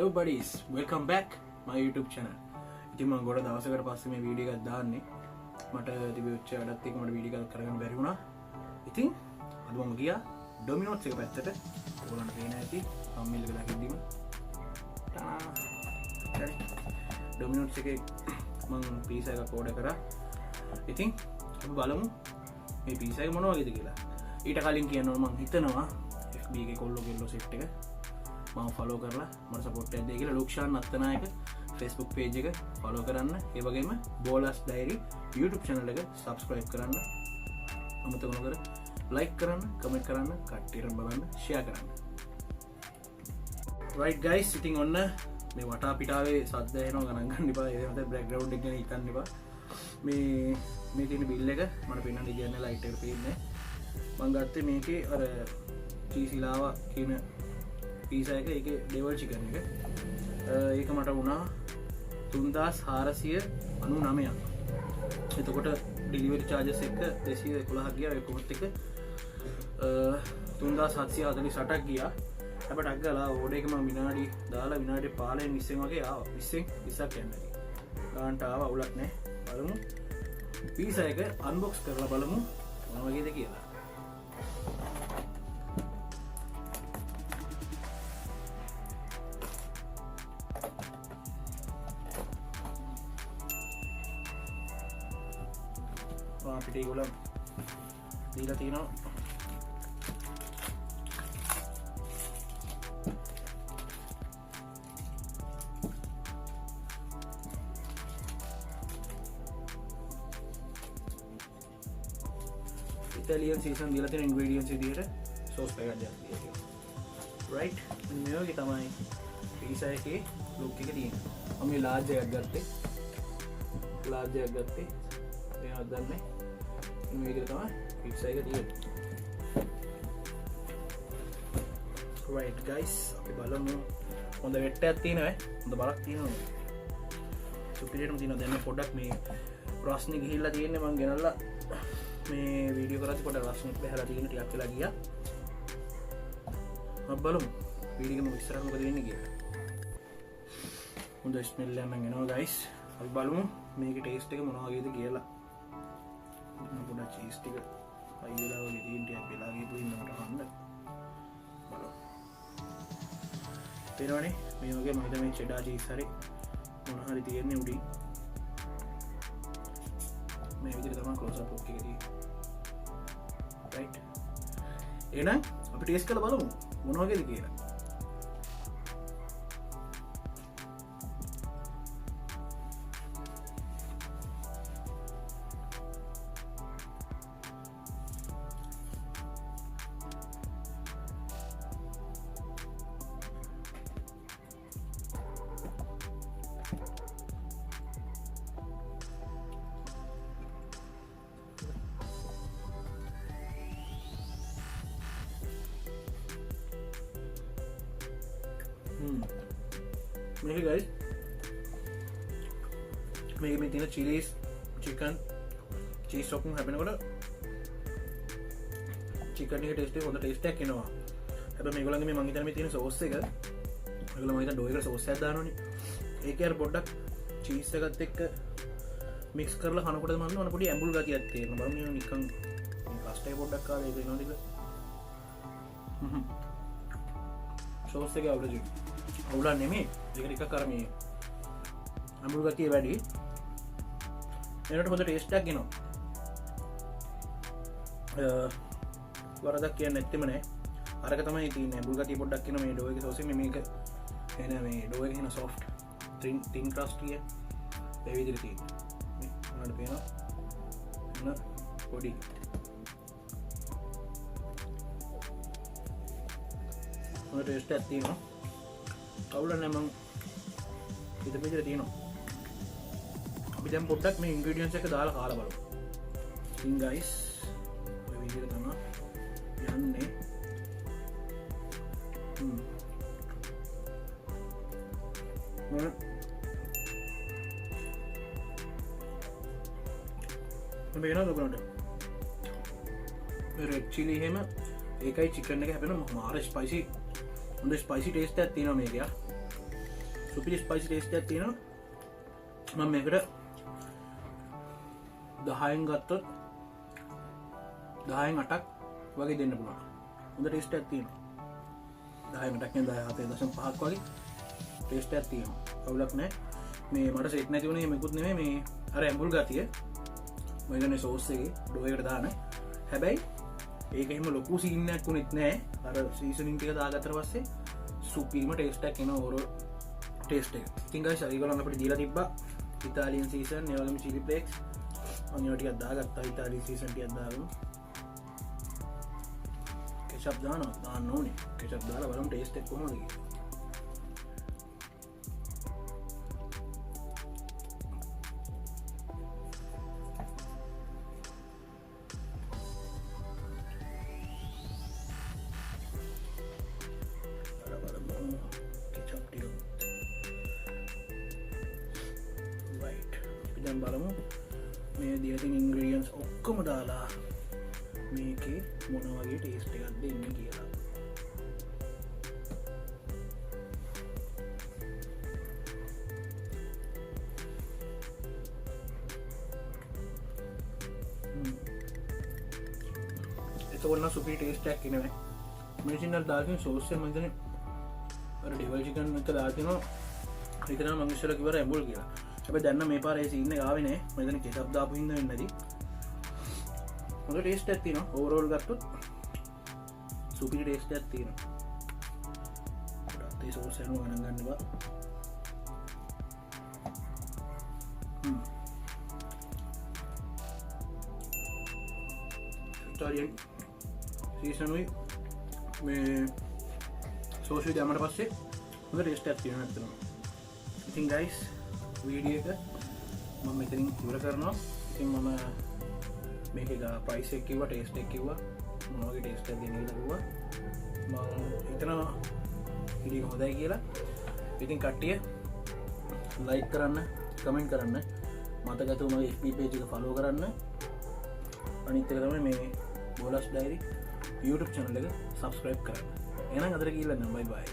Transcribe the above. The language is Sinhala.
Hello buddies, welcome back my YouTube channel. ඉතින් මම ගොඩ දවසකට පස්සේ මේ වීඩියෝ එකක් දාන්නේ. මට තිබිච්ච වැඩත් එක්ක මට වීඩියෝ එකක් කරගන්න බැරි වුණා. ඉතින් අද මම ගියා ඩොමිනෝස් එක පැත්තට. ඔයගොල්ලන්ට පේන ඇති thumbnail එක දකිද්දිම. හරි. ඩොමිනෝස් එකේ මම පීසා එකක් ඕඩර් කරා. ඉතින් අපි බලමු මේ පීසා එක මොන වගේද කියලා. ඊට කලින් කියනවා මම හිතනවා FB එකේ කොල්ලෝ කෙල්ලෝ සෙට් එක මම ෆලෝ කරලා මට සපෝට් එකක් දෙයි කියලා ලොක්ෂාන් අත්තනායක Facebook page එක ෆලෝ කරන්න. ඒ වගේම බෝලස් ඩයරි YouTube channel එක subscribe කරන්න. අමතක නොකර like කරන්න, comment කරන්න, කට්ටියට බලන්න, share කරන්න. Right guys, ඉතින් ඔන්න මේ වටා පිටාවේ සද්ද එනවා ගණන් ගන්න එපා. ඒ මත background එක ගැන හිතන්න එපා. මේ තියෙන bill එක මට පෙන්වන්න ඉන්නේ light එක පේන්නේ. මම ගත්තේ මේකේ අර චීසිලාවා කියන පීසා එක. ඒකේ ඩෙවල් චිකන් එක. ඒක මට වුණා 3499ක්. එතකොට ඩෙලිවරි චාර්ජස් එක 211ක් ගියා. ඒ කොහොමත් එක 3748ක් ගියා. අපිට අග්ගලා ඕඩර් එක මම විනාඩි දාලා විනාඩි 15 20 වගේ ආවා. 20ක් යනවා. ගාන්ට ආවා අවුලක් නැහැ. බලමු පීසා එක අන්බොක්ස් කරලා බලමු මොන වගේද කියලා. අපිට ඒගොල්ලෝ දීලා තියෙනවා ඉතාලියන් සීසන් දීලා තියෙන ඉන්ග්‍රීඩියන්ට්ස් විදිහට සෝස් පැකට් එකක් දීලා තියෙනවා. රයිට්, මේ වගේ තමයි පීසා එකේ ලුක් එක තියෙන්නේ. මම මේ ලාර්ජ් එකක් ගත්තේ. එයාවත් දන්නේ මේ විදිහට තමයි pizza එක තියෙන්නේ. Right guys, අපි බලමු. හොඳ වෙට්ටයක් තියෙනවා. හොඳ බලක් තියෙනවා. සුපිරියටම තියෙනවා. දැන් මේ පොඩ්ඩක් මේ රස්නේ ගිහිල්ලා තියෙන්නේ. මම ගෙනල්ලා මේ වීඩියෝ කරද්දි පොඩ්ඩක් රස්නේ බහැලා තියෙන ටිකක් වෙලා ගියා. අපි බලමු වීඩියෝ එකම ඉස්සරහ මොකද වෙන්නේ කියලා. හොඳ ස්මෙල් එකක් නම් එනවා guys. අපි බලමු මේකේ ටේස්ට් එක මොන වගේද කියලා. පොඩ්ඩක් චීස් ටික අයි වෙලා වගේ තියෙන ටිකක් වෙලා ගිහපු ඉන්න මට කන්න බලමු. තේරෙනවනේ මේ වගේ මම හිතන්නේ චෙඩා චීස් හරි මොන හරි තියෙන්නේ උඩින්. මේ විදිහට තමයි ක්ලෝස් අප් එක තියෙන්නේ. රයිට්. එහෙනම් අපි ටේස්ට් කරලා බලමු මොන වගේද කියලා. මේක guys මේක මේ තියෙන චිලිස් චිකන් චීස් සොක්ම හැපෙනකොට චිකන් එකේ ටේස්ට් එක හොඳ ටේස්ට් එකක් එනවා. හැබැයි මේගොල්ලන්ගේ මේ මං හිතන්නේ මේ තියෙන සෝස් එක ඒගොල්ලෝ මම හිතන ඩෝ එකට සෝස් එකක් දානවනේ. ඒකේ අර පොඩ්ඩක් චීස් එකත් එක්ක මික්ස් කරලා කනකොට මම නෝන පොඩි ඇඹුල් ගතියක් තියෙනවා. බලන්න මේ නිකන් මේ කස්ට් එක පොඩ්ඩක් ආවේ ඒක එනවා ටික. සෝස් එක අවුල නෙමෙයි. ඒක ටිකක් අර මේ අඹුල් ගතිය වැඩි. එනකොට හොඳ ටේස්ට් එකක් එනවා. වරදක් කියන්නේ නැත්තෙම නෑ. අරක තමයි තියෙන්නේ. අඹුල් ගතිය පොඩ්ඩක් එනවා මේ ඩෝ එකේ සෝස් එකේ. මේක එන මේ ඩෝ එකේ එන සොෆ්ට් තින් ක්‍රස්ටි එක ඒ විදිහට තියෙනවා. මේ උනට පේනවා. උන පොඩි හොඳ ටේස්ට් එකක් තියෙනවා. අවුල නැහැ මම ඉතින් මෙතන තියෙනවා. අපි දැන් පොඩ්ඩක් මේ ඉන්ග්‍රීඩියන්ට්ස් එක දාලා කාලා බලමු. ඉතින් guys ඔය විදිහට තමයි යන්නේ. මම වෙනද ඔයගොල්ලන්ට මේ රෙඩ් චිලි එහෙම ඒකයි චිකන් එක හැපෙන මාර ස්පයිසි හොඳ ස්පයිසි ටේස්ට් එකක් තියෙනවා මේක. සුපිරි ස්පයිසි ටේස්ට් එකක් තියෙනවා. මම මේකට 10න් ගත්තොත් 10න් 8ක් වගේ දෙන්න පුළුවන්. හොඳ ටේස්ට් එකක් තියෙනවා. 10න් 8ක් නේ 7.5ක් වගේ ටේස්ට් එකක් තියෙනවා. අවුලක් නැහැ. මේ මට සෙට් නැති වුණේ මේකුත් නෙමෙයි මේ අර ඇඹුල් ගතිය. මම ඉන්නේ සෝස් එකේ ඩෝ එකට දාන. හැබැයි ඒක එහෙම ලොකු සීන් එකක් උනෙත් නැහැ. අර සීසනින් ටික දාගත්තට පස්සේ සුපිරිම ටේස්ට් එකක් එනවා ඕවරෝල් ටේස්ට් එක. ඉතින් guys ඒගොල්ලන් අපිට දීලා තිබ්බා ඉතාලියන් සීසන්, ඒ වගේම චිලි ෆ්ලේක්ස්. මම ඒවා ටිකක් දාගත්තා. ඉතාලියන් සීසන් ටිකක් දාගමු. කෙචප් දාන්න ඕනේ. කෙචප් දාලා බලමු ටේස්ට් එක කොහොමද කියලා. දැන් බලමු මේ දියතින් ඉන්ග්‍රීඩියන්ට්ස් ඔක්කොම දාලා මේකේ මොන වගේ ටේස්ට් එකක් දෙන්නේ කියලා. එතකොට නම් සුපිරි ටේස්ට් එකක් එනවා. මෙසිනල් දාගෙන සෝස් එක මම හිතන්නේ අර ඩෙවල් චිකන් එක දාලා තිනවා. ඒක තමයි මම ඉස්සෙල්ලා කිව්වා ඇඹුල් කියලා. හැබැයි දැන් නම් මේ පාර ඒ සීන් එක ආවේ නෑ. මම හිතන්නේ කෙචප් දාපු හින්දා වෙන්නේ නැති. හොඳ ටේස්ට් එකක් තියෙනවා. ඕවරෝල් ගත්තොත් සුපිරි ටේස්ට් එකක් තියෙනවා. ඒ සෝස් එක ගණන් ගන්න බා. ඉතාලියන් සීසනුයි මේ සෝස් එක දැම්මට පස්සේ හොඳ ටේස්ට් එකක් තියෙනවා ඇත්තටම. ඉතින් guys වීඩියෝ එක මම මෙතනින් ඉවර කරනවා. ඉතින් මම මේකේ ප්‍රයිස් එක කිව්වා, ටේස්ට් එක කිව්වා, මොන වගේ ටේස්ට් එකක්ද කියලා කිව්වා. මම හිතනවා වීඩියෝ හොඳයි කියලා. ඉතින් කට්ටිය ලයික් කරන්න, කමෙන්ට් කරන්න, මතකතු මගේ FB page එක follow කරන්න. අනිත් එක තමයි මේ බෝලස් ඩයරි YouTube channel එක subscribe කරන්න. එහෙනම් අදට ගිහිල්ලා නම් bye bye.